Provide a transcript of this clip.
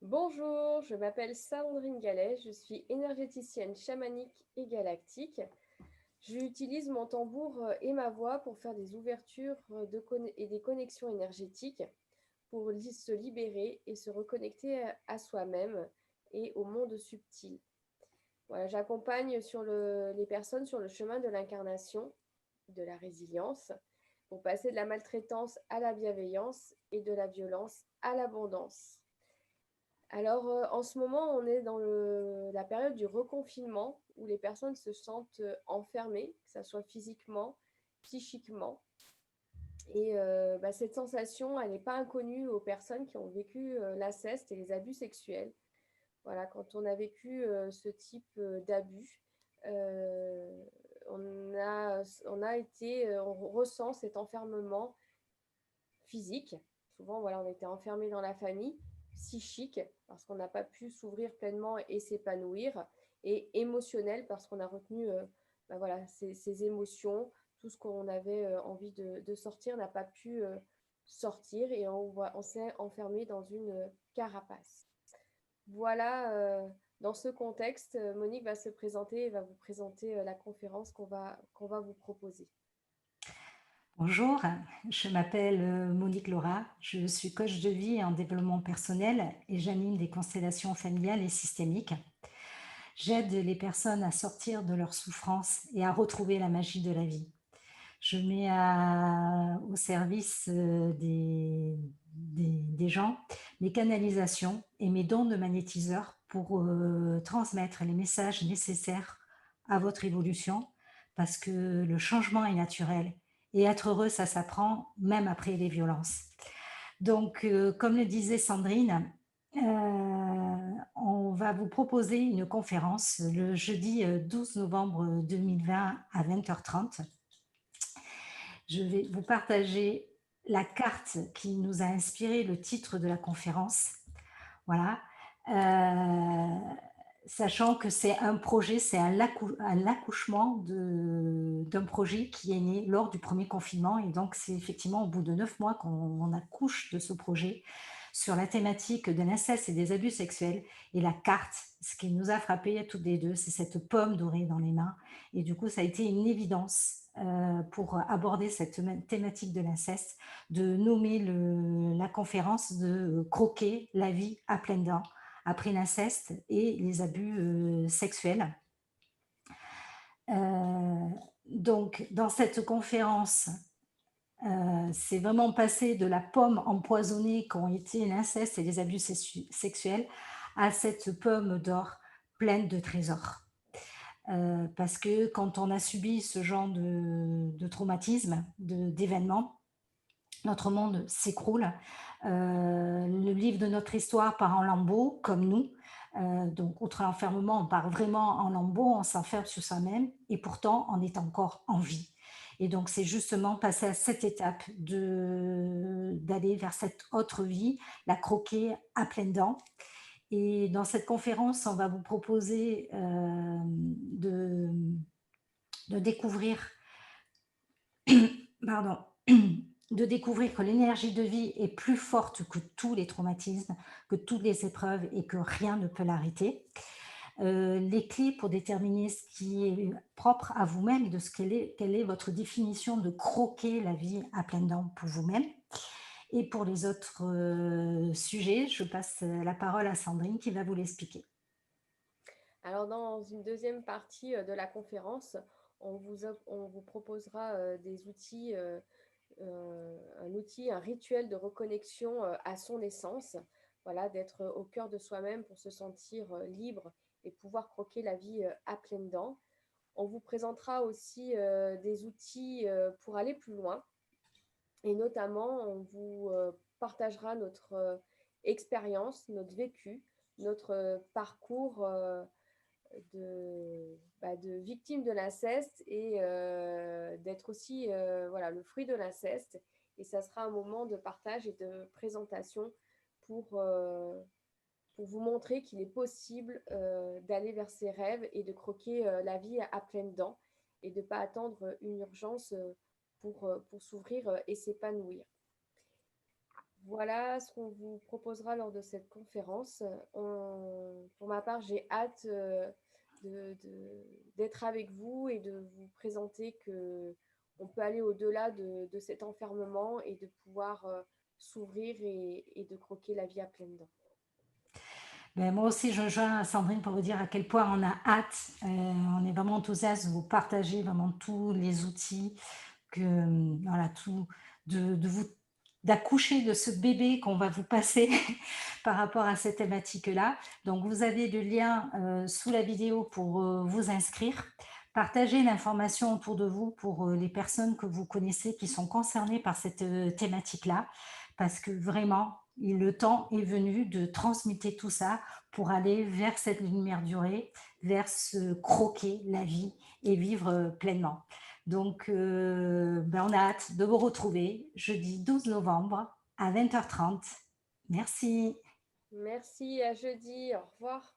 Bonjour, je m'appelle Sandrine Gallet, je suis énergéticienne chamanique et galactique. J'utilise mon tambour et ma voix pour faire des ouvertures et des connexions énergétiques pour se libérer et se reconnecter à soi-même et au monde subtil. Voilà, j'accompagne les personnes sur le chemin de l'incarnation, de la résilience, pour passer de la maltraitance à la bienveillance et de la violence à l'abondance. Alors, en ce moment, on est dans la période du reconfinement où les personnes se sentent enfermées, que ce soit physiquement, psychiquement. Et cette sensation, elle n'est pas inconnue aux personnes qui ont vécu l'inceste et les abus sexuels. Voilà, quand on a vécu ce type d'abus, euh, on ressent cet enfermement physique. Souvent, voilà, on était enfermé dans la famille, psychique, parce qu'on n'a pas pu s'ouvrir pleinement et s'épanouir, et émotionnel, parce qu'on a retenu voilà, ces émotions, tout ce qu'on avait envie de sortir n'a pas pu sortir, et on s'est enfermé dans une carapace. Voilà, dans ce contexte, Monique va se présenter et va vous présenter la conférence qu'on va vous proposer. Bonjour, je m'appelle Monique Laura, je suis coach de vie en développement personnel et j'anime des constellations familiales et systémiques. J'aide les personnes à sortir de leur souffrance et à retrouver la magie de la vie. Je mets au service des gens mes canalisations et mes dons de magnétiseur pour transmettre les messages nécessaires à votre évolution parce que le changement est naturel et être heureux, ça s'apprend même après les violences. Donc, comme le disait Sandrine, on va vous proposer une conférence le jeudi 12 novembre 2020 à 20h30. Je vais vous partager la carte qui nous a inspiré le titre de la conférence. Voilà. Euh, Sachant que c'est un projet, c'est un accouchement d'un projet qui est né lors du premier confinement. Et donc, c'est effectivement au bout de 9 mois qu'on accouche de ce projet sur la thématique de l'inceste et des abus sexuels. Et la carte, ce qui nous a frappé à toutes les deux, c'est cette pomme dorée dans les mains. Et du coup, ça a été une évidence pour aborder cette thématique de l'inceste, de nommer la conférence de croquer la vie à pleines dents après l'inceste et les abus sexuels. Euh, donc, dans cette conférence, c'est vraiment passé de la pomme empoisonnée qu'ont été l'inceste et les abus sexuels à cette pomme d'or pleine de trésors. Parce que quand on a subi ce genre de traumatisme, d'événements, notre monde s'écroule. Le livre de notre histoire part en lambeaux, comme nous. Donc, outre l'enfermement, on part vraiment en lambeaux, on s'enferme sur soi-même, et pourtant, on est encore en vie. Et donc, c'est justement passer à cette étape d'aller vers cette autre vie, la croquer à pleines dents. Et dans cette conférence, on va vous proposer de découvrir, pardon, de découvrir que l'énergie de vie est plus forte que tous les traumatismes, que toutes les épreuves et que rien ne peut l'arrêter. Les clés pour déterminer ce qui est propre à vous-même, de quelle est votre définition de croquer la vie à pleines dents pour vous-même. Et pour les autres sujets, je passe la parole à Sandrine qui va vous l'expliquer. Alors, dans une deuxième partie de la conférence, on vous proposera des outils, un rituel de reconnexion à son essence, voilà, d'être au cœur de soi-même pour se sentir libre et pouvoir croquer la vie à pleines dents. On vous présentera aussi des outils pour aller plus loin, et notamment, on vous partagera notre expérience, notre vécu, notre parcours de victime de l'inceste et d'être aussi voilà, le fruit de l'inceste. Et ça sera un moment de partage et de présentation pour, euh, pour vous montrer qu'il est possible d'aller vers ses rêves et de croquer la vie à pleines dents et de ne pas attendre une urgence pour s'ouvrir et s'épanouir. Voilà ce qu'on vous proposera lors de cette conférence. Pour ma part, j'ai hâte d'être avec vous et de vous présenter que on peut aller au-delà de cet enfermement et de pouvoir s'ouvrir et de croquer la vie à pleines dents. Ben, moi aussi, je rejoins Sandrine pour vous dire à quel point on a hâte. On est vraiment enthousiaste de vous partager vraiment tous les outils que, voilà, tout, de vous d'accoucher de ce bébé qu'on va vous passer par rapport à cette thématique-là. Donc, vous avez le lien sous la vidéo pour vous inscrire. Partagez l'information autour de vous pour les personnes que vous connaissez qui sont concernées par cette thématique-là, parce que vraiment, le temps est venu de transmuter tout ça pour aller vers cette lumière durée, vers se croquer la vie et vivre pleinement. Donc, ben, on a hâte de vous retrouver jeudi 12 novembre à 20h30. Merci. Merci, à jeudi, au revoir.